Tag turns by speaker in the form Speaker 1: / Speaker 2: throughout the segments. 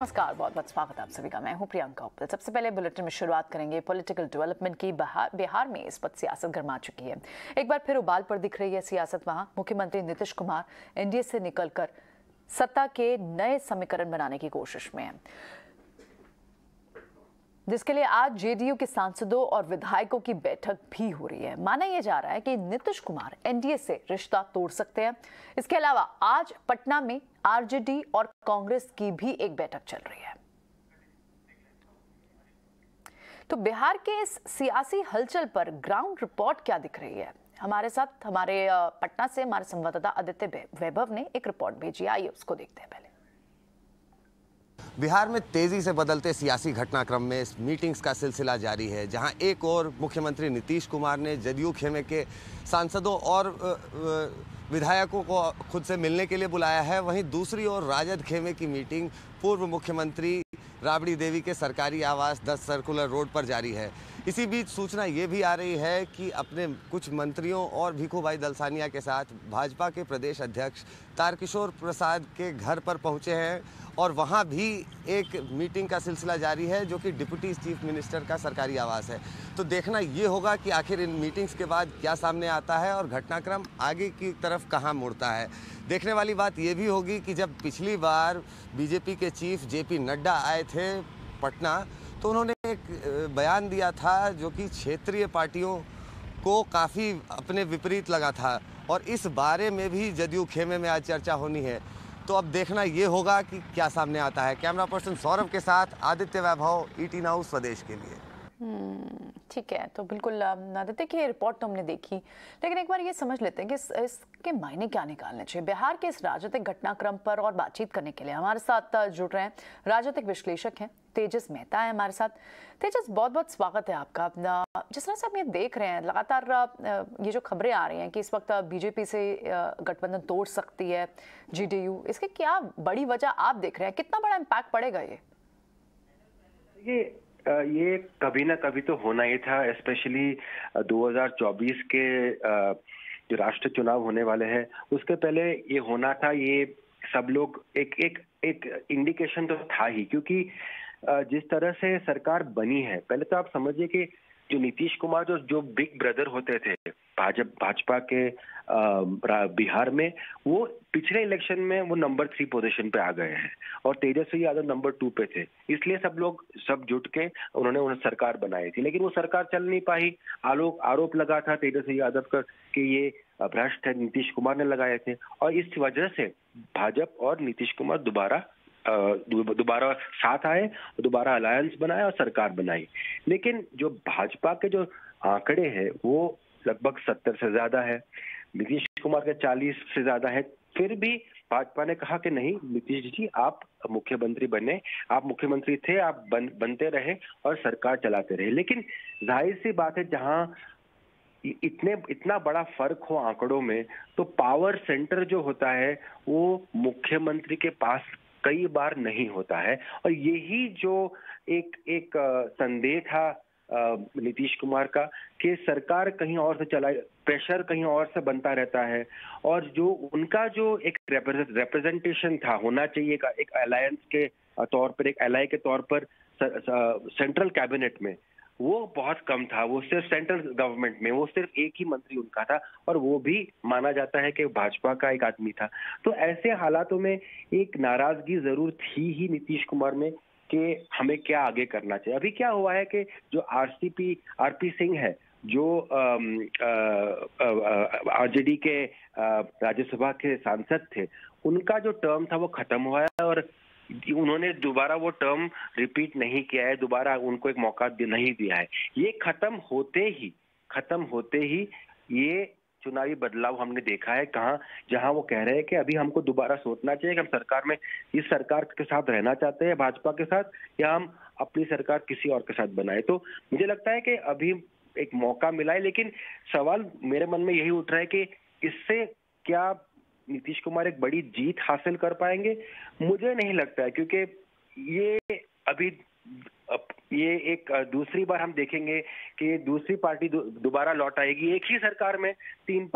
Speaker 1: नमस्कार, बहुत बहुत स्वागत आप सभी का। मैं हूं प्रियंका उपल। सबसे पहले बुलेटिन में शुरुआत करेंगे पॉलिटिकल डेवलपमेंट की। बिहार में इस वक्त सियासत गर्मा चुकी है। एक बार फिर उबाल पर दिख रही है सियासत। वहां मुख्यमंत्री नीतीश कुमार एनडीए से निकलकर सत्ता के नए समीकरण बनाने की कोशिश में है, जिसके लिए आज जेडीयू के सांसदों और विधायकों की बैठक भी हो रही है। माना यह जा रहा है कि नीतीश कुमार एनडीए से रिश्ता तोड़ सकते हैं। इसके अलावा आज पटना में आरजेडी और कांग्रेस की भी एक बैठक चल रही है। तो बिहार के इस सियासी हलचल पर ग्राउंड रिपोर्ट क्या दिख रही है, हमारे साथ हमारे पटना से हमारे संवाददाता आदित्य वैभव ने एक रिपोर्ट भेजी। आइए उसको देखते हैं। पहले
Speaker 2: बिहार में तेजी से बदलते सियासी घटनाक्रम में मीटिंग्स का सिलसिला जारी है, जहां एक ओर मुख्यमंत्री नीतीश कुमार ने जदयू खेमे के सांसदों और विधायकों को खुद से मिलने के लिए बुलाया है, वहीं दूसरी ओर राजद खेमे की मीटिंग पूर्व मुख्यमंत्री राबड़ी देवी के सरकारी आवास 10 सर्कुलर रोड पर जारी है। इसी बीच सूचना ये भी आ रही है कि अपने कुछ मंत्रियों और भिखूभाई दलसानिया के साथ भाजपा के प्रदेश अध्यक्ष तारकिशोर प्रसाद के घर पर पहुंचे हैं और वहां भी एक मीटिंग का सिलसिला जारी है, जो कि डिप्टी चीफ मिनिस्टर का सरकारी आवास है। तो देखना ये होगा कि आखिर इन मीटिंग्स के बाद क्या सामने आता है और घटनाक्रम आगे की तरफ कहाँ मुड़ता है। देखने वाली बात ये भी होगी कि जब पिछली बार बीजेपी के चीफ जेपी नड्डा आए थे पटना, तो उन्होंने एक बयान दिया था जो कि क्षेत्रीय पार्टियों को काफ़ी अपने विपरीत लगा था, और इस बारे में भी जदयू खेमे में आज चर्चा होनी है। तो अब देखना ये होगा कि क्या सामने आता है। कैमरा पर्सन सौरभ के साथ आदित्य वैभव, ईटी नाउ स्वदेश के लिए।
Speaker 1: ठीक है, तो बिल्कुल आदित्य की रिपोर्ट तो हमने देखी, लेकिन एक बार ये समझ लेते हैं कि इसके मायने क्या निकालने चाहिए। बिहार के इस राजनीतिक घटनाक्रम पर और बातचीत करने के लिए हमारे साथ जुड़ रहे हैं राजनीतिक विश्लेषक हैं तेजस मेहता है हमारे साथ। तेजस, बहुत बहुत स्वागत है आपका। जिस तरह से हम ये देख रहे हैं लगातार ये जो खबरें आ रही हैं कि इस वक्त बीजेपी से गठबंधन तोड़ सकती है जेडीयू, इसके क्या बड़ी वजह आप देख रहे हैं? कितना बड़ा इम्पैक्ट पड़ेगा
Speaker 3: ये कभी ना कभी तो होना ही था, स्पेशली 2024 के जो राष्ट्र चुनाव होने वाले हैं उसके पहले ये होना था। ये सब लोग एक इंडिकेशन तो था ही, क्योंकि जिस तरह से सरकार बनी है, पहले तो आप समझिए कि जो नीतीश कुमार जो बिग ब्रदर होते थे भाजपा के बिहार में, वो पिछले इलेक्शन में वो नंबर 3 पोजीशन पे आ गए हैं और तेजस्वी यादव नंबर 2 पे थे। इसलिए सब जुट के उन्होंने सरकार बनाई थी, लेकिन वो सरकार चल नहीं पाई। आरोप लगा था तेजस्वी यादव का कि ये भ्रष्ट है, नीतीश कुमार ने लगाए थे, और इस वजह से भाजपा और नीतीश कुमार दोबारा साथ आए, दोबारा अलायंस बनाया और सरकार बनाई। लेकिन जो भाजपा के जो आंकड़े हैं वो लगभग 70 से ज्यादा है, नीतीश कुमार के 40 से ज्यादा है। फिर भी भाजपा ने कहा कि नहीं नीतीश जी, आप मुख्यमंत्री बने, आप मुख्यमंत्री थे, आप बनते रहे और सरकार चलाते रहे। लेकिन जाहिर सी बात है, जहां इतना बड़ा फर्क हो आंकड़ों में, तो पावर सेंटर जो होता है वो मुख्यमंत्री के पास कई बार नहीं होता है। और यही जो एक संदेह था नीतीश कुमार का कि सरकार कहीं और से चलाए, प्रेशर कहीं और से बनता रहता है, और जो उनका जो एक रिप्रेजेंटेशन था होना चाहिए का एक अलायंस के तौर पर, एक एलाई के तौर पर सेंट्रल कैबिनेट में, वो बहुत कम था। वो सिर्फ सेंट्रल गवर्नमेंट में वो सिर्फ एक ही मंत्री उनका था, और वो भी माना जाता है कि भाजपा का एक आदमी था। तो ऐसे हालातों में एक नाराजगी जरूर थी ही नीतीश कुमार में कि हमें क्या आगे करना चाहिए। अभी क्या हुआ है कि जो आरपी सिंह है, जो आरजेडी के राज्यसभा के सांसद थे, उनका जो टर्म था वो खत्म हुआ है और उन्होंने दोबारा वो टर्म रिपीट नहीं किया है, दोबारा उनको एक मौका नहीं दिया है। ये खत्म होते ही ये चुनावी बदलाव हमने देखा है कहाँ, जहां वो कह रहे हैं कि अभी हमको दोबारा सोचना चाहिए कि हम सरकार में इस सरकार के साथ रहना चाहते हैं भाजपा के साथ, या हम अपनी सरकार किसी और के साथ बनाए। तो मुझे लगता है कि अभी एक मौका मिला है, लेकिन सवाल मेरे मन में यही उठ रहा है कि इससे क्या नीतीश कुमार एक बड़ी जीत हासिल कर पाएंगे? मुझे नहीं लगता है, क्योंकि ये अभी ये एक दूसरी बार हम देखेंगे कि दूसरी पार्टी दोबारा लौट आएगी। एक ही सरकार में तीन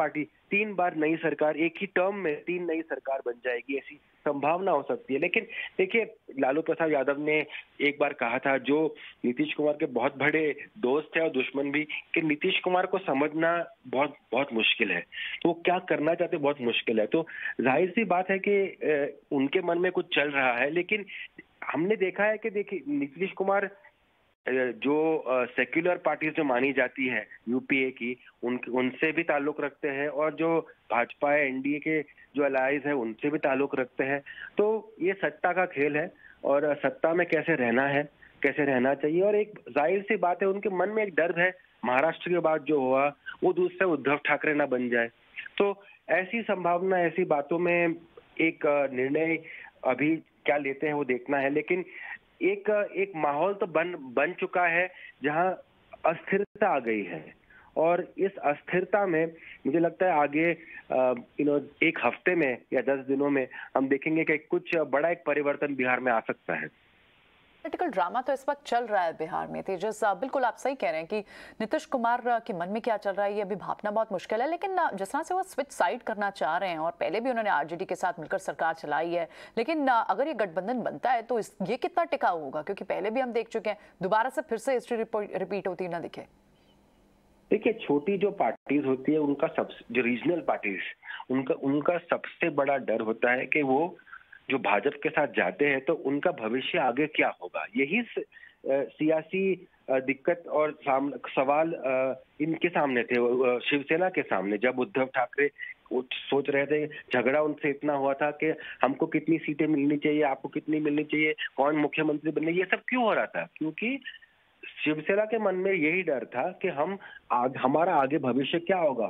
Speaker 3: बार नई सरकार, एक ही टर्म में 3 नई सरकार बन जाएगी, ऐसी संभावना हो सकती है। लेकिन देखिए, लालू प्रसाद यादव ने एक बार कहा था, जो नीतीश कुमार के बहुत बड़े दोस्त है और दुश्मन भी, कि नीतीश कुमार को समझना बहुत बहुत मुश्किल है, तो वो क्या करना चाहते बहुत मुश्किल है। तो जाहिर सी बात है कि उनके मन में कुछ चल रहा है। लेकिन हमने देखा है कि देखिए, नीतीश कुमार जो सेक्युलर पार्टीज जो मानी जाती है यूपीए की, उनसे भी ताल्लुक रखते हैं, और जो भाजपा है, एनडीए के जो अलाइज है, उनसे भी ताल्लुक रखते हैं। तो ये सत्ता का खेल है, और सत्ता में कैसे रहना है, कैसे रहना चाहिए। और एक जाहिर सी बात है, उनके मन में एक डर है, महाराष्ट्र के बाद जो हुआ वो दूसरे उद्धव ठाकरे ना बन जाए। तो ऐसी संभावना, ऐसी बातों में एक निर्णय अभी क्या लेते हैं वो देखना है। लेकिन एक माहौल तो बन चुका है जहां अस्थिरता आ गई है, और इस अस्थिरता में मुझे लगता है आगे एक हफ्ते में या 10 दिनों में हम देखेंगे कि कुछ बड़ा एक परिवर्तन बिहार में आ सकता है।
Speaker 1: पॉलिटिकल ड्रामा तो इस वक्त चल रहा है बिहार में। तेजस, बिल्कुल आप सही कह रहे हैं कि नीतीश कुमार के मन में क्या चल रहा है ये अभी भापना बहुत मुश्किल है। लेकिन जिस तरह से वो स्विच साइड करना चाह रहे हैं, और पहले भी उन्होंने आरजेडी के साथ मिलकर सरकार चलाई है, लेकिन अगर ये गठबंधन बनता है तो ये कितना टिकाऊ होगा? क्योंकि पहले भी हम देख चुके हैं, दोबारा से फिर से हिस्ट्री रिपीट होती ना दिखे।
Speaker 3: देखिए, छोटी जो पार्टीज होती है, उनका जो रीजनल पार्टीज, उनका सबसे बड़ा डर होता है कि वो जो भाजपा के साथ जाते हैं तो उनका भविष्य आगे क्या होगा। यही सियासी दिक्कत और सवाल इनके सामने थे, शिवसेना के सामने, जब उद्धव ठाकरे सोच रहे थे, झगड़ा उनसे इतना हुआ था कि हमको कितनी सीटें मिलनी चाहिए, आपको कितनी मिलनी चाहिए, कौन मुख्यमंत्री बनने, ये सब क्यों हो रहा था? क्योंकि शिवसेना के मन में यही डर था कि हमारा आगे भविष्य क्या होगा,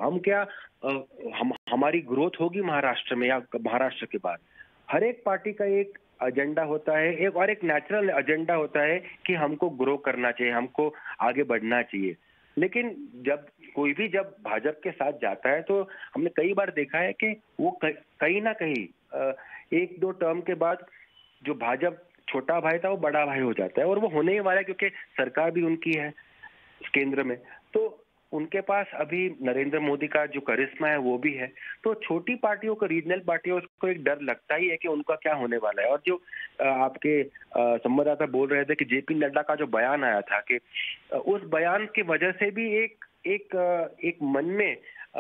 Speaker 3: हमारी ग्रोथ होगी महाराष्ट्र में या महाराष्ट्र के बाद। हर एक पार्टी का एक एजेंडा होता है, एक नेचुरल एजेंडा होता है कि हमको ग्रो करना चाहिए, हमको आगे बढ़ना चाहिए। लेकिन कोई भी जब भाजपा के साथ जाता है तो हमने कई बार देखा है कि वो कहीं ना कहीं 1-2 टर्म के बाद जो भाजपा छोटा भाई था वो बड़ा भाई हो जाता है, और वो होने ही वाला है, क्योंकि सरकार भी उनकी है केंद्र में। तो उनके पास अभी नरेंद्र मोदी का जो करिश्मा है वो भी है। तो छोटी पार्टियों को, रीजनल पार्टियों को एक डर लगता ही है कि उनका क्या होने वाला है। और जो आपके संवाददाता बोल रहे थे कि जेपी नड्डा का जो बयान आया था, कि उस बयान की वजह से भी एक मन में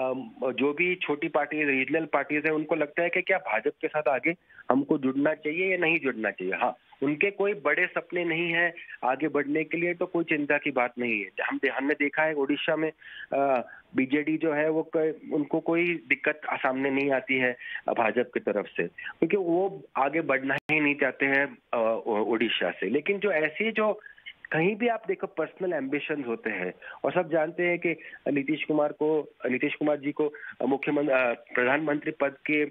Speaker 3: जो भी छोटी पार्टी, रीजनल पार्टीज है, उनको लगता है कि क्या भाजपा के साथ आगे हमको जुड़ना चाहिए या नहीं जुड़ना चाहिए। हाँ, उनके कोई बड़े सपने नहीं है आगे बढ़ने के लिए, तो कोई चिंता की बात नहीं है। हमने देखा है उड़ीसा में बीजेडी जो है वो उनको कोई दिक्कत सामने नहीं आती है भाजपा की तरफ से, क्योंकि वो आगे बढ़ना ही नहीं चाहते हैं उड़ीसा से। लेकिन जो ऐसी जो कहीं भी आप देखो पर्सनल एम्बिशन होते हैं, और सब जानते हैं कि नीतीश कुमार जी को प्रधानमंत्री पद के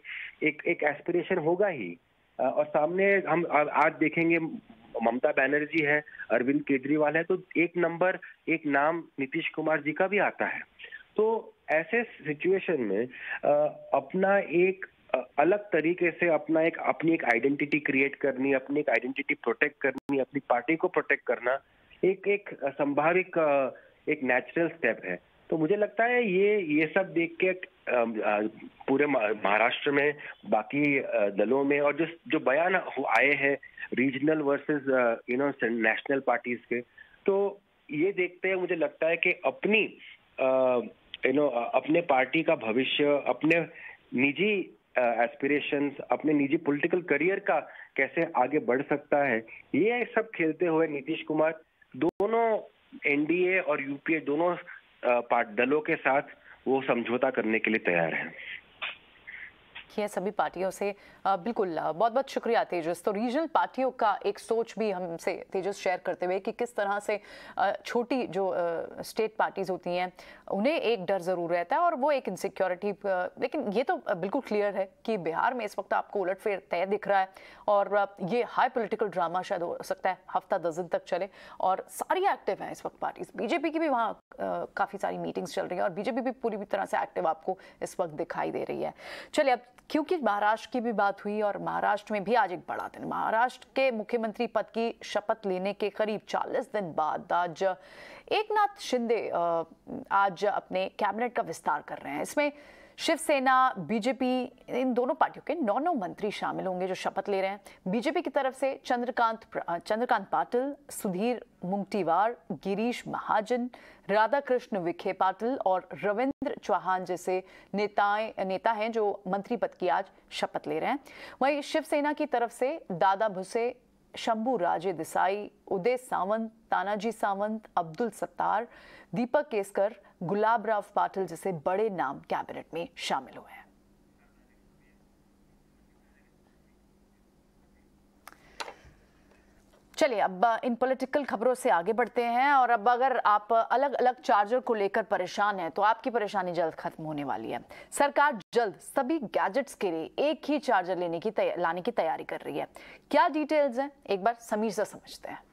Speaker 3: एक एस्पिरेशन होगा ही। और सामने हम आज देखेंगे ममता बनर्जी है, अरविंद केजरीवाल है, तो एक नाम नीतीश कुमार जी का भी आता है। तो ऐसे सिचुएशन में अपना एक अलग तरीके से अपनी एक आइडेंटिटी क्रिएट करनी, अपनी एक आइडेंटिटी प्रोटेक्ट करनी, अपनी पार्टी को प्रोटेक्ट करना एक संभाविक एक नेचुरल स्टेप है। तो मुझे लगता है ये सब देख के पूरे महाराष्ट्र में बाकी दलों में, और जो बयान आए हैं रीजनल वर्सेस नेशनल पार्टीज के, तो ये देखते हैं मुझे लगता है कि अपने पार्टी का भविष्य, अपने निजी एस्पिरेशंस, अपने निजी पॉलिटिकल करियर का कैसे आगे बढ़ सकता है, ये सब खेलते हुए नीतीश कुमार दोनों एनडीए और यूपीए दोनों दलों के साथ वो समझौता करने के लिए तैयार है।
Speaker 1: है सभी पार्टियों से। बिल्कुल, बहुत बहुत शुक्रिया तेजस। तो रीजनल पार्टियों का एक सोच भी हमसे तेजस शेयर करते हुए कि किस तरह से छोटी जो स्टेट पार्टीज होती हैं उन्हें एक डर ज़रूर रहता है और वो एक इनसिक्योरिटी। लेकिन ये तो बिल्कुल क्लियर है कि बिहार में इस वक्त आपको उलटफेर तय दिख रहा है और ये हाई पॉलिटिकल ड्रामा शायद हो सकता है हफ्ता 10 दिन तक चले और सारी एक्टिव हैं इस वक्त पार्टीज। बीजेपी की भी वहाँ काफ़ी सारी मीटिंग्स चल रही हैं और बीजेपी भी पूरी तरह से एक्टिव आपको इस वक्त दिखाई दे रही है। चलिए अब क्योंकि महाराष्ट्र की भी बात हुई और महाराष्ट्र में भी आज एक बड़ा दिन, महाराष्ट्र के मुख्यमंत्री पद की शपथ लेने के करीब 40 दिन बाद आज एकनाथ शिंदे आज अपने कैबिनेट का विस्तार कर रहे हैं। इसमें शिवसेना, बीजेपी, इन दोनों पार्टियों के 9 मंत्री शामिल होंगे जो शपथ ले रहे हैं। बीजेपी की तरफ से चंद्रकांत पाटिल, सुधीर मुंगटीवार, गिरीश महाजन, राधाकृष्ण विखे पाटिल और रविंद्र चौहान जैसे नेता हैं जो मंत्री पद की आज शपथ ले रहे हैं। वहीं शिवसेना की तरफ से दादा भुसे, शंभू राजे देसाई, उदय सावंत, तानाजी सावंत, अब्दुल सत्तार, दीपक केसकर, गुलाब राव पाटिल जैसे बड़े नाम कैबिनेट में शामिल हुए हैं। चलिए अब इन पॉलिटिकल खबरों से आगे बढ़ते हैं और अब अगर आप अलग अलग चार्जर को लेकर परेशान हैं तो आपकी परेशानी जल्द खत्म होने वाली है। सरकार जल्द सभी गैजेट्स के लिए एक ही चार्जर लाने की तैयारी कर रही है। क्या डिटेल्स हैं, एक बार समीर से समझते हैं।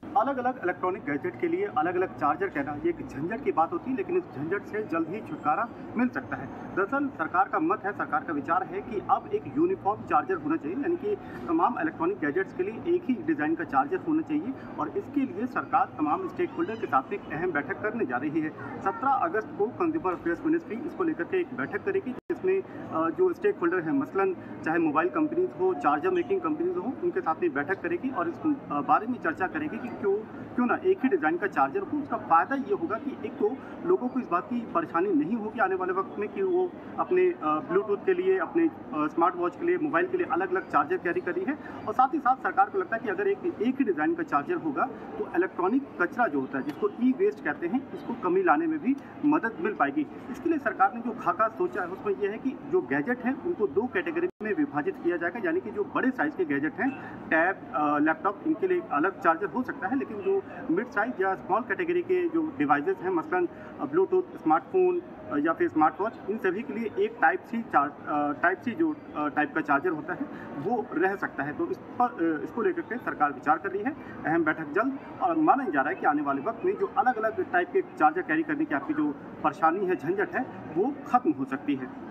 Speaker 4: अलग अलग इलेक्ट्रॉनिक गैजेट के लिए अलग अलग चार्जर कहना ये एक झंझट की बात होती है, लेकिन इस झंझट से जल्द ही छुटकारा मिल सकता है। दरअसल सरकार का मत है, सरकार का विचार है कि अब एक यूनिफॉर्म चार्जर होना चाहिए, यानी कि तमाम इलेक्ट्रॉनिक गैजेट्स के लिए एक ही डिज़ाइन का चार्जर होना चाहिए। और इसके लिए सरकार तमाम स्टेक होल्डर के साथ एक अहम बैठक करने जा रही है। 17 अगस्त को कंज्यूमर अफेयर्स मिनिस्ट्री इसको लेकर के एक बैठक करेगी, जिसमें जो स्टेक होल्डर हैं, मसलन चाहे मोबाइल कंपनीज हो, चार्जर मेकिंग कंपनीज हो, उनके साथ में बैठक करेगी और इस बारे में चर्चा करेगी कि क्यों ना एक ही डिज़ाइन का चार्जर हो। उसका फ़ायदा ये होगा कि एक तो लोगों को इस बात की परेशानी नहीं होगी आने वाले वक्त में कि वो अपने ब्लूटूथ के लिए, अपने स्मार्ट वॉच के लिए, मोबाइल के लिए अलग अलग चार्जर कैरी कर रही है। और साथ ही साथ सरकार को लगता है कि अगर एक ही डिज़ाइन का चार्जर होगा तो इलेक्ट्रॉनिक कचरा जो होता है, जिसको ई वेस्ट कहते हैं, इसको कमी लाने में भी मदद मिल पाएगी। इसके लिए सरकार ने जो खाका सोचा है उसमें यह है कि जो गैजेट हैं उनको 2 कैटेगरी में विभाजित किया जाएगा। यानी कि जो बड़े साइज़ के गैजेट हैं, टैब, लैपटॉप, इनके लिए अलग चार्जर हो सकता है, लेकिन जो मिड साइज या स्मॉल कैटेगरी के जो डिवाइसेस हैं, मसलन ब्लूटूथ, स्मार्टफोन या फिर स्मार्ट वॉच, इन सभी के लिए एक टाइप सी जो टाइप का चार्जर होता है वो रह सकता है। तो इसको लेकर के सरकार विचार कर रही है। अहम बैठक जल्द, और माना जा रहा है कि आने वाले वक्त में जो अलग अलग टाइप के चार्जर कैरी करने की आपकी जो परेशानी है, झंझट है, वो खत्म हो सकती है।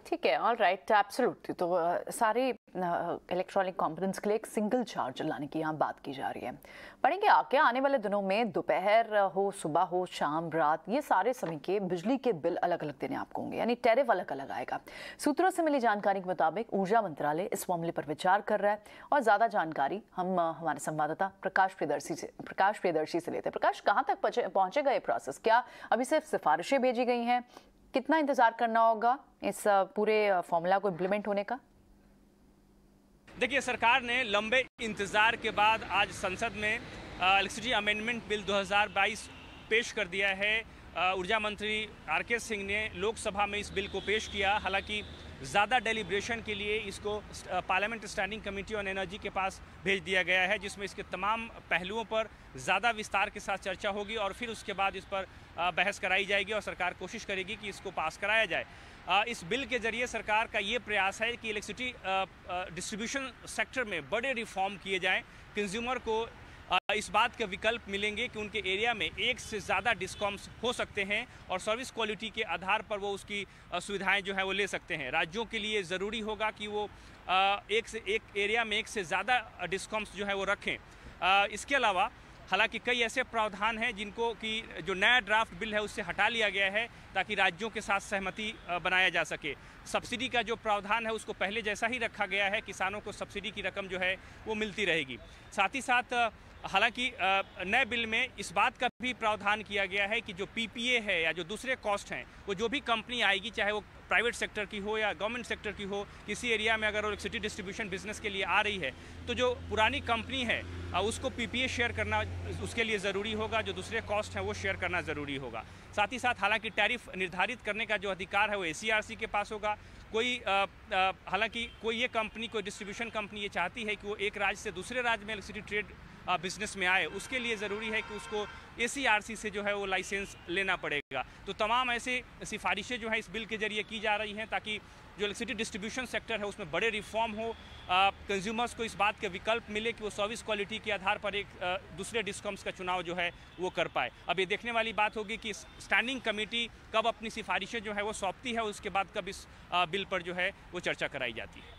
Speaker 1: ठीक है, ऑल राइट, एब्सोल्युटली। तो सारे इलेक्ट्रॉनिक कंपोनेंट्स के लिए एक सिंगल चार्जर लाने की यहाँ बात की जा रही है। पढ़ेंगे आगे आने वाले दिनों में दोपहर हो, सुबह हो, शाम, रात, ये सारे समय के बिजली के बिल अलग अलग देने आपको होंगे, यानी टैरिफ अलग अलग आएगा। सूत्रों से मिली जानकारी के मुताबिक ऊर्जा मंत्रालय इस मामले पर विचार कर रहा है और ज़्यादा जानकारी हम हमारे संवाददाता प्रकाश प्रियदर्शी से लेते हैं। प्रकाश, कहाँ तक पहुँचेगा ये प्रोसेस? क्या अभी सिर्फ सिफारिशें भेजी गई हैं? कितना इंतजार करना होगा इस पूरे फॉर्मूला को इम्प्लीमेंट होने का?
Speaker 5: देखिए, सरकार ने लंबे इंतजार के बाद आज संसद में इलेक्ट्रिसिटी अमेंडमेंट बिल 2022 पेश कर दिया है। ऊर्जा मंत्री आर.के. सिंह ने लोकसभा में इस बिल को पेश किया। हालांकि ज़्यादा डेलिब्रेशन के लिए इसको parliament standing committee on energy के पास भेज दिया गया है, जिसमें इसके तमाम पहलुओं पर ज़्यादा विस्तार के साथ चर्चा होगी और फिर उसके बाद इस पर बहस कराई जाएगी और सरकार कोशिश करेगी कि इसको पास कराया जाए। इस बिल के जरिए सरकार का ये प्रयास है कि इलेक्ट्रिसिटी डिस्ट्रीब्यूशन सेक्टर में बड़े रिफॉर्म किए जाएँ। कंज्यूमर को इस बात के विकल्प मिलेंगे कि उनके एरिया में एक से ज़्यादा डिस्कॉम्स हो सकते हैं और सर्विस क्वालिटी के आधार पर वो उसकी सुविधाएं जो है वो ले सकते हैं। राज्यों के लिए ज़रूरी होगा कि वो एक एरिया में एक से ज़्यादा डिस्कॉम्स जो है वो रखें। इसके अलावा हालांकि कई ऐसे प्रावधान हैं जिनको कि जो नया ड्राफ्ट बिल है उससे हटा लिया गया है ताकि राज्यों के साथ सहमति बनाया जा सके। सब्सिडी का जो प्रावधान है उसको पहले जैसा ही रखा गया है, किसानों को सब्सिडी की रकम जो है वो मिलती रहेगी। साथ ही साथ हालांकि नए बिल में इस बात का भी प्रावधान किया गया है कि जो पीपीए है या जो दूसरे कॉस्ट हैं, वो जो भी कंपनी आएगी, चाहे वो प्राइवेट सेक्टर की हो या गवर्नमेंट सेक्टर की हो, किसी एरिया में अगर वो इलेक्ट्रिसिटी डिस्ट्रीब्यूशन बिजनेस के लिए आ रही है तो जो पुरानी कंपनी है उसको पीपीए शेयर करना उसके लिए ज़रूरी होगा, जो दूसरे कॉस्ट हैं वो शेयर करना ज़रूरी होगा। साथ ही साथ हालांकि टैरिफ निर्धारित करने का जो अधिकार है वो एसीआरसी के पास होगा। हालांकि कोई ये कंपनी, कोई डिस्ट्रीब्यूशन कंपनी ये चाहती है कि वो एक राज्य से दूसरे राज्य में इलेक्ट्रिसिटी ट्रेड बिजनेस में आए, उसके लिए ज़रूरी है कि उसको एसीआरसी से जो है वो लाइसेंस लेना पड़ेगा। मिलेगा। तो तमाम ऐसे सिफारिशें जो है इस बिल के जरिए की जा रही हैं ताकि जो इलेक्ट्रिसिटी डिस्ट्रीब्यूशन सेक्टर है उसमें बड़े रिफॉर्म हो, कंज्यूमर्स को इस बात के विकल्प मिले कि वो सर्विस क्वालिटी के आधार पर एक दूसरे डिस्कॉम्स का चुनाव जो है वो कर पाए। अब ये देखने वाली बात होगी कि स्टैंडिंग कमेटी कब अपनी सिफारिशें जो है वो सौंपती है, उसके बाद कब इस बिल पर जो है वो चर्चा कराई जाती है।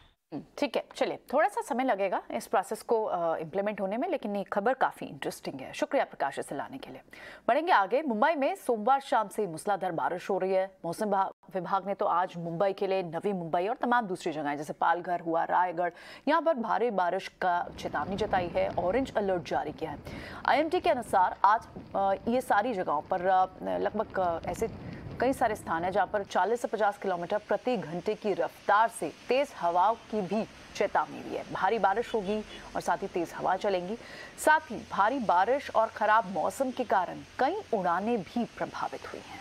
Speaker 1: ठीक है, चलिए, थोड़ा सा समय लगेगा इस प्रोसेस को इम्प्लीमेंट होने में, लेकिन ये खबर काफ़ी इंटरेस्टिंग है। शुक्रिया प्रकाश इसे लाने के लिए। बढ़ेंगे आगे। मुंबई में सोमवार शाम से मूसलाधार बारिश हो रही है। मौसम विभाग ने तो आज मुंबई के लिए, नवी मुंबई और तमाम दूसरी जगहें जैसे पालघर हुआ, रायगढ़, यहाँ पर भारी बारिश का चेतावनी जताई है, ऑरेंज अलर्ट जारी किया है। IMD के अनुसार आज ये सारी जगहों पर लगभग ऐसे कई सारे स्थान हैं जहां पर 40 से 50 किलोमीटर प्रति घंटे की रफ्तार से तेज हवाओं की भी चेतावनी दी है। भारी बारिश होगी और साथ ही तेज हवा चलेंगी। साथ ही भारी बारिश और खराब मौसम के कारण कई उड़ानें भी प्रभावित हुई हैं।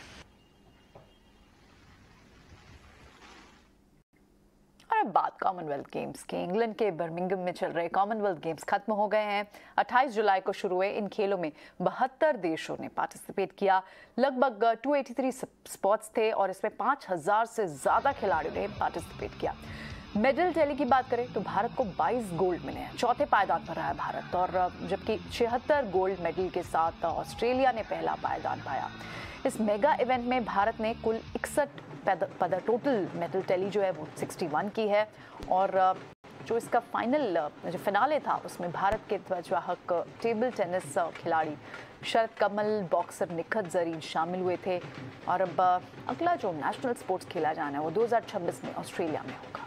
Speaker 1: और अब बात कॉमनवेल्थ गेम्स के। इंग्लैंड के बर्मिंघम में चल रहे कॉमनवेल्थ गेम्स खत्म हो गए हैं। 28 जुलाई को शुरू हुए इन खेलों में 72 देशों ने पार्टिसिपेट किया। लगभग 283 स्पोर्ट्स थे और इसमें 5000 से ज्यादा खिलाड़ियों ने पार्टिसिपेट किया। मेडल टैली की बात करें तो भारत को 22 गोल्ड मिले हैं। चौथे पायदान पर रहा है भारत, और जबकि 76 गोल्ड मेडल के साथ ऑस्ट्रेलिया ने पहला पायदान पाया। इस मेगा इवेंट में भारत ने कुल 61 पदक, टोटल मेडल टैली जो है वो 61 की है। और जो इसका फाइनल जो फिनाले था उसमें भारत के ध्वजवाहक टेबल टेनिस खिलाड़ी शरद कमल, बॉक्सर निखत जरीन शामिल हुए थे। और अब अगला जो नेशनल स्पोर्ट्स खेला जाना है वो 2026 में ऑस्ट्रेलिया में होगा।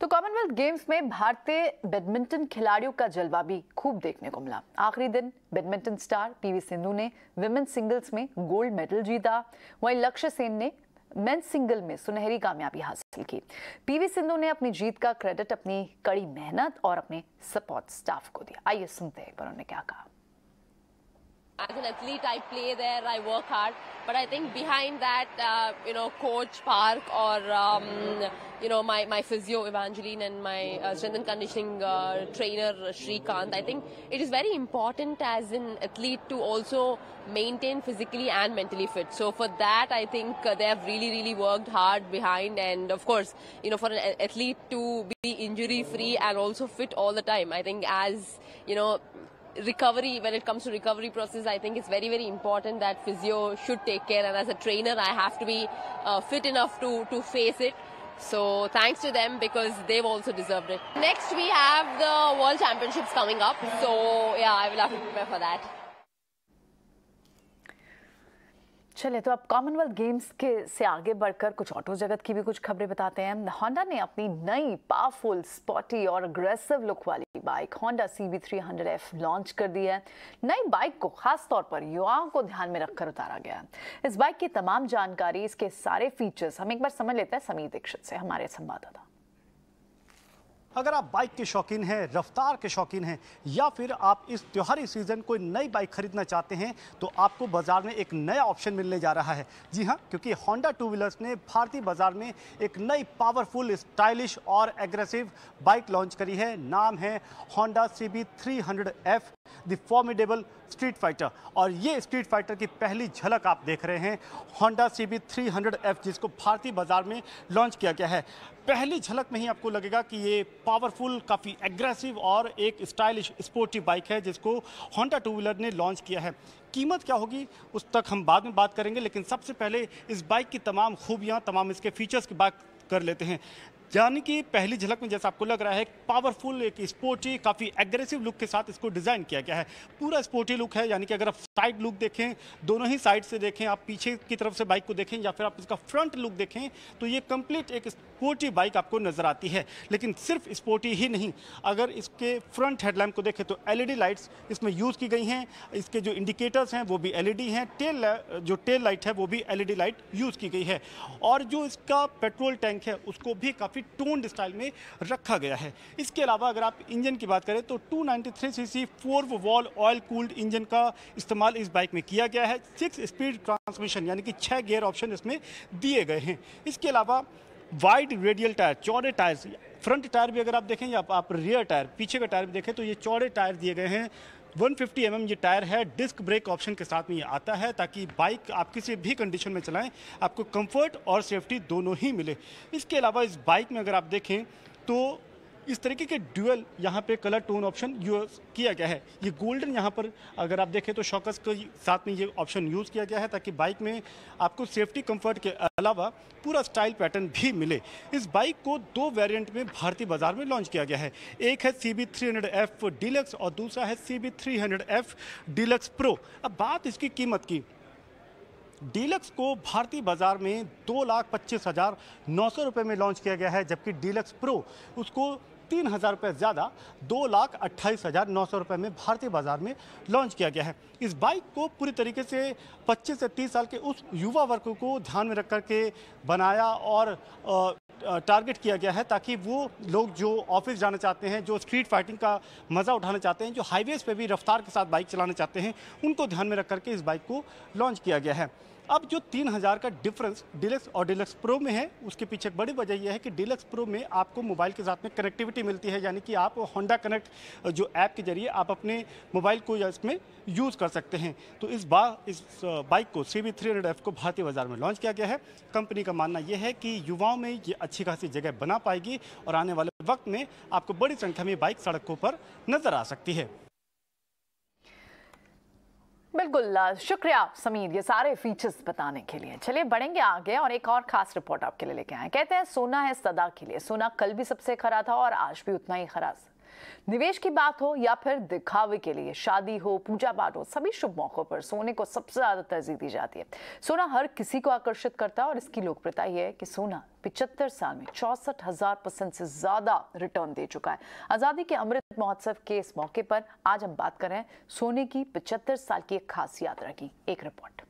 Speaker 1: तो कॉमनवेल्थ गेम्स में भारतीय बैडमिंटन खिलाड़ियों का जलवा भी खूब देखने को मिला। आखिरी दिन बैडमिंटन स्टार PV सिंधु ने विमेन्स सिंगल्स में गोल्ड मेडल जीता। वहीं लक्ष्य सेन ने मेंस सिंगल में सुनहरी कामयाबी हासिल की। PV सिंधु ने अपनी जीत का क्रेडिट अपनी कड़ी मेहनत और अपने सपोर्ट स्टाफ को दिया। आइए सुनते हैं एक बार उन्होंने क्या कहा।
Speaker 6: As an athlete, I play there, I work hard, but I think behind that, Coach Park or, my physio Evangeline and my strength and conditioning trainer Shrikant, I think it is very important as an athlete to also maintain physically and mentally fit. So for that, I think they have really, really worked hard behind, and of course, for an athlete to be injury free and also fit all the time, I think recovery, when it comes to recovery process, I think it's very, very important that physio should take care, and as a trainer I have to be fit enough to face it. So thanks to them because they've also deserved it. Next we have the World Championships coming up, so yeah, I will have to prepare for that.
Speaker 1: चलिए, तो अब Commonwealth games के से आगे बढ़कर कुछ auto जगत की भी कुछ खबरें बताते हैं। होंडा ने अपनी नई पावरफुल, स्पॉटी और अग्रेसिव लुक वाली बाइक होंडा CB300F लॉन्च कर दी है। नई बाइक को खास तौर पर युवाओं को ध्यान में रखकर उतारा गया है। इस बाइक की तमाम जानकारी, इसके सारे फीचर्स हम एक बार समझ लेते हैं समीर दीक्षित से, हमारे संवाददाता।
Speaker 4: अगर आप बाइक के शौकीन हैं, रफ्तार के शौकीन हैं, या फिर आप इस त्योहारी सीजन कोई नई बाइक खरीदना चाहते हैं, तो आपको बाजार में एक नया ऑप्शन मिलने जा रहा है। जी हां, क्योंकि होंडा टू व्हीलर्स ने भारतीय बाजार में एक नई पावरफुल, स्टाइलिश और एग्रेसिव बाइक लॉन्च करी है। नाम है Honda CB300F, the formidable street fighter. और ये स्ट्रीट फाइटर की पहली झलक आप देख रहे हैं, होंडा CB300F, जिसको भारतीय बाजार में लॉन्च किया गया है। पहली झलक में ही आपको लगेगा कि ये पावरफुल, काफ़ी एग्रेसिव और एक स्टाइलिश स्पोर्टी बाइक है जिसको होंडा टू व्हीलर ने लॉन्च किया है। कीमत क्या होगी उस तक हम बाद में बात करेंगे, लेकिन सबसे पहले इस बाइक की तमाम खूबियाँ, तमाम इसके फीचर्स की बात कर लेते हैं। यानी कि पहली झलक में जैसा आपको लग रहा है, एक पावरफुल, एक स्पोर्टी, काफ़ी एग्रेसिव लुक के साथ इसको डिज़ाइन किया गया है। पूरा स्पोर्टी लुक है, यानी कि अगर आप साइड लुक देखें, दोनों ही साइड से देखें, आप पीछे की तरफ से बाइक को देखें या फिर आप इसका फ्रंट लुक देखें, तो ये कंप्लीट एक स्पोर्टी बाइक आपको नज़र आती है। लेकिन सिर्फ स्पोर्टी ही नहीं, अगर इसके फ्रंट हेडलैम्प को देखें तो LED लाइट्स इसमें यूज़ की गई हैं। इसके जो इंडिकेटर्स हैं वो भी LED हैं। जो टेल लाइट है वो भी LED लाइट यूज़ की गई है। और जो इसका पेट्रोल टैंक है उसको भी काफ़ी टोन्ड स्टाइल में रखा गया है। इसके अलावा अगर आप इंजन की बात करें तो 293cc 4 valve oil cooled engine का इस्तेमाल इस बाइक में किया गया है। 6 स्पीड ट्रांसमिशन, यानी कि 6 गियर ऑप्शन इसमें दिए गए हैं। इसके अलावा वाइड रेडियल टायर, चौड़े टायर्स, फ्रंट टायर भी अगर आप देखें या आप रियर टायर, पीछे का टायर भी देखें, तो ये चौड़े टायर दिए गए हैं 150 mm ये टायर है, डिस्क ब्रेक ऑप्शन के साथ में ये आता है ताकि बाइक आप किसी भी कंडीशन में चलाएं आपको कंफर्ट और सेफ्टी दोनों ही मिले। इसके अलावा इस बाइक में अगर आप देखें तो इस तरीके के ड्यूअल यहाँ पे कलर टोन ऑप्शन यूज़ किया गया है। ये गोल्डन यहाँ पर अगर आप देखें तो शॉकर्स के साथ में ये ऑप्शन यूज़ किया गया है ताकि बाइक में आपको सेफ्टी कंफर्ट के अलावा पूरा स्टाइल पैटर्न भी मिले। इस बाइक को 2 वेरिएंट में भारतीय बाजार में लॉन्च किया गया है। एक है CB300F डीलक्स और दूसरा है CB300F डीलक्स प्रो। अब बात इसकी कीमत की, डीलक्स को भारतीय बाजार में 2,25,900 रुपये में लॉन्च किया गया है, जबकि डीलक्स प्रो उसको 3,000 रुपये ज़्यादा 2,28,900 रुपये में भारतीय बाजार में लॉन्च किया गया है। इस बाइक को पूरी तरीके से 25 से 30 साल के उस युवा वर्ग को ध्यान में रख कर के बनाया और टारगेट किया गया है ताकि वो लोग जो ऑफिस जाना चाहते हैं, जो स्ट्रीट फाइटिंग का मज़ा उठाना चाहते हैं, जो हाईवेज़ पे भी रफ्तार के साथ बाइक चलाना चाहते हैं, उनको ध्यान में रख करके इस बाइक को लॉन्च किया गया है। अब जो 3,000 का डिफरेंस डीलक्स और डीलक्स प्रो में है, उसके पीछे बड़ी वजह यह है कि डीलक्स प्रो में आपको मोबाइल के साथ में कनेक्टिविटी मिलती है, यानी कि आप होंडा कनेक्ट जो ऐप के जरिए आप अपने मोबाइल को या इसमें यूज़ कर सकते हैं। तो इस बाइक को CB300F को भारतीय बाजार में लॉन्च किया गया है। कंपनी का मानना यह है कि युवाओं में ये अच्छी खासी जगह बना पाएगी और आने वाले वक्त में आपको बड़ी संख्या में बाइक सड़कों पर नजर आ सकती है।
Speaker 1: बिल्कुल, शुक्रिया समीर ये सारे फीचर्स बताने के लिए। चलिए बढ़ेंगे आगे और एक और खास रिपोर्ट आपके लिए लेके आए। कहते हैं सोना है सदा के लिए। सोना कल भी सबसे खरा था और आज भी उतना ही खरा। निवेश की बात हो या फिर दिखावे के लिए, शादी हो, पूजा पाठ हो, सभी शुभ मौकों पर सोने को सबसे ज्यादा तरजीह दी जाती है। सोना हर किसी को आकर्षित करता है और इसकी लोकप्रियता ये है कि सोना 75 साल में 64,000% से ज्यादा रिटर्न दे चुका है। आजादी के अमृत महोत्सव के इस मौके पर आज हम बात कर रहे हैं सोने की 75 साल की एक खास यात्रा की। एक रिपोर्ट।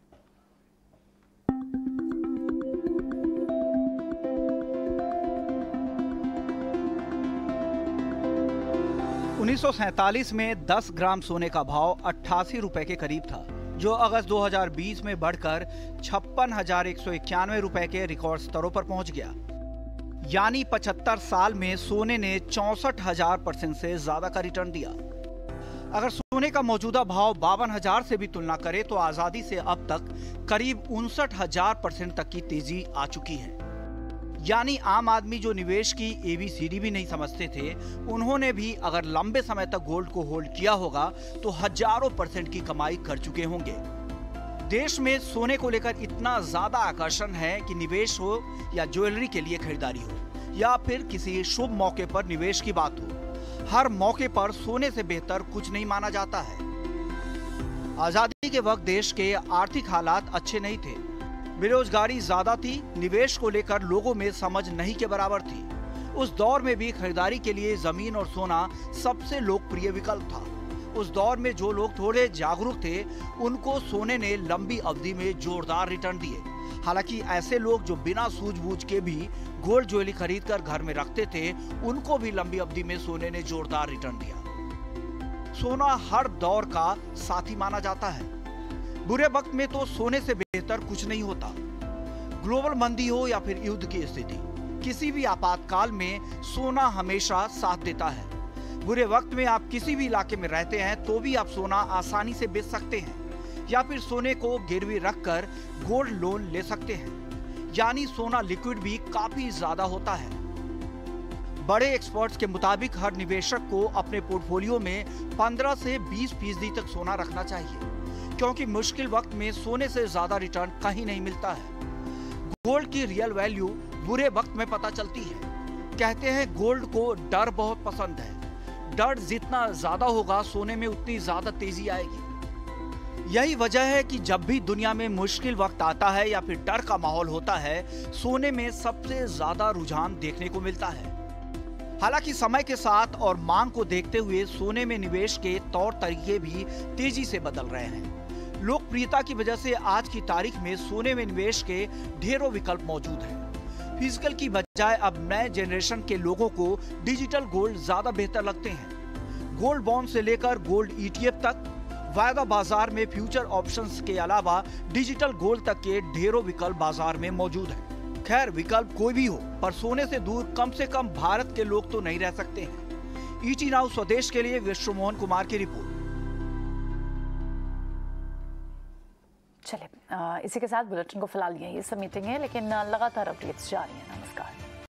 Speaker 7: 1947 में 10 ग्राम सोने का भाव 88 रुपए के करीब था, जो अगस्त 2020 में बढ़कर 56,191 रुपए के रिकॉर्ड स्तरों पर पहुंच गया। यानी 75 साल में सोने ने 64,000% से ज्यादा का रिटर्न दिया। अगर सोने का मौजूदा भाव 52,000 से भी तुलना करें तो आजादी से अब तक करीब 59,000% तक की तेजी आ चुकी है। यानी आम आदमी जो निवेश की ABCD भी नहीं समझते थे, उन्होंने भी अगर लंबे समय तक गोल्ड को होल्ड किया होगा तो हजारों % की कमाई कर चुके होंगे। देश में सोने को लेकर इतना ज्यादा आकर्षण है कि निवेश हो या ज्वेलरी के लिए खरीदारी हो या फिर किसी शुभ मौके पर निवेश की बात हो, हर मौके पर सोने से बेहतर कुछ नहीं माना जाता है। आजादी के वक्त देश के आर्थिक हालात अच्छे नहीं थे, बेरोजगारी ज्यादा थी, निवेश को लेकर लोगों में समझ नहीं के बराबर थी। उस दौर में भी खरीदारी के लिए जमीन और सोना सबसे लोकप्रिय विकल्प था। उस दौर में जो लोग थोड़े जागरूक थे, उनको सोने ने लंबी अवधि में जोरदार रिटर्न दिए। हालांकि ऐसे लोग जो बिना सूझबूझ के भी गोल्ड ज्वेलरी खरीद कर घर में रखते थे, उनको भी लंबी अवधि में सोने ने जोरदार रिटर्न दिया। सोना हर दौर का साथी माना जाता है। बुरे वक्त में तो सोने से बेहतर कुछ नहीं होता। ग्लोबल मंदी हो या फिर युद्ध की स्थिति, किसी भी आपातकाल में सोना हमेशा साथ देता है। बुरे वक्त में आप किसी भी इलाके में रहते हैं तो भी आप सोना आसानी से बेच सकते हैं या फिर सोने को गिरवी रखकर गोल्ड लोन ले सकते हैं। यानी सोना लिक्विड भी काफी ज्यादा होता है। बड़े एक्सपर्ट्स के मुताबिक हर निवेशक को अपने पोर्टफोलियो में 15 से 20% तक सोना रखना चाहिए, क्योंकि मुश्किल वक्त में सोने से ज्यादा रिटर्न कहीं नहीं मिलता है। गोल्ड की रियल वैल्यू बुरे वक्त में पता चलती है। कहते हैं गोल्ड को डर बहुत पसंद है। डर जितना ज्यादा होगा, सोने में उतनी ज्यादा तेजी आएगी। यही वजह है कि जब भी दुनिया में मुश्किल वक्त आता है या फिर डर का माहौल होता है, सोने में सबसे ज्यादा रुझान देखने को मिलता है। हालांकि समय के साथ और मांग को देखते हुए सोने में निवेश के तौर तरीके भी तेजी से बदल रहे हैं। लोकप्रियता की वजह से आज की तारीख में सोने में निवेश के ढेरों विकल्प मौजूद हैं। फिजिकल की बजाय अब नए जनरेशन के लोगों को डिजिटल गोल्ड ज्यादा बेहतर लगते हैं। गोल्ड बॉन्ड से लेकर गोल्ड ETF तक, वायदा बाजार में फ्यूचर ऑप्शंस के अलावा डिजिटल गोल्ड तक के ढेरों विकल्प बाजार में मौजूद हैं। खैर, विकल्प कोई भी हो, पर सोने से दूर कम से कम भारत के लोग तो नहीं रह सकते हैं। ET नाउ स्वदेश के लिए विश्व मोहन कुमार की रिपोर्ट।
Speaker 1: चले इसी के साथ बुलेटिन को फिलहाल यही समेटेंगे, लेकिन लगातार अपडेट्स जारी हैं। नमस्कार।